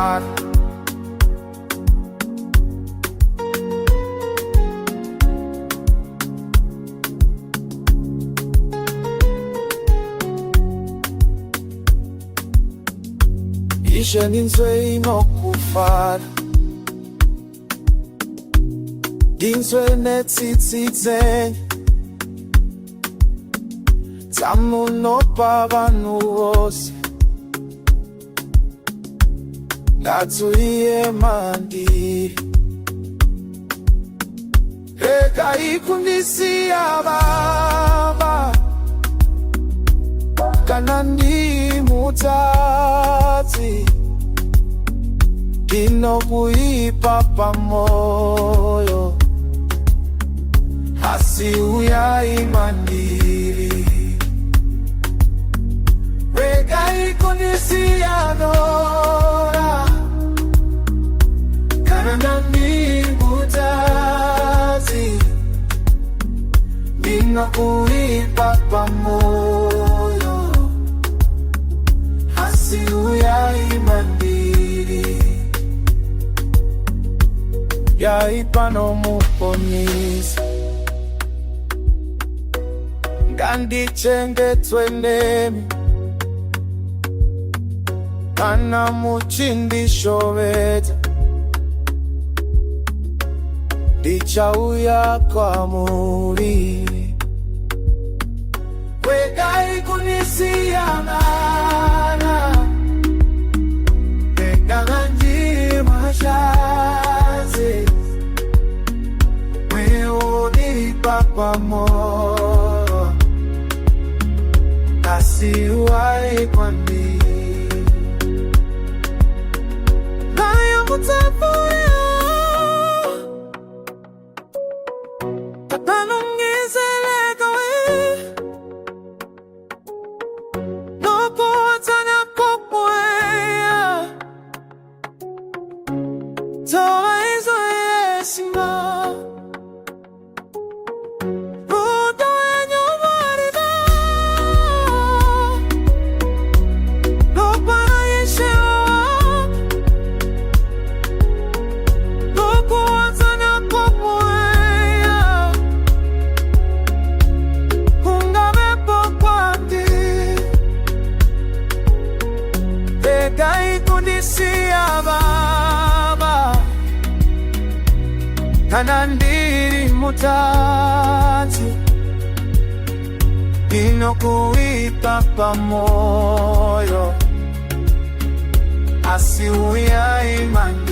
Nokufara. Ishe Ndinzwei Nokufara. Ndinzwe netsitsitse tamunopa vanhu vose ngatuiye mandiri. Regai kundisiya Baba kana ndimutadzi ndinokuipa pamoyo asi uyai mandiri. Regai kundisiya Nora kana ndimutadzi ndinokuipa pamoyo asi uyai mandiri. Yaipa nomuponyisa ngandichengetwe nemi kana muchindishoveta ndichauya kwamuri. Regai kundisiya Nana bekanga ndimashazi weonipa pamoyo kasi uwai kwandiri. Nayo mutafuya tatanongizeleka we nokotana kopweya toa izo yesinga Regai kundisiya Baba kana ndirimutadzi ndinokuipa pamoyo asi uyai mandiri.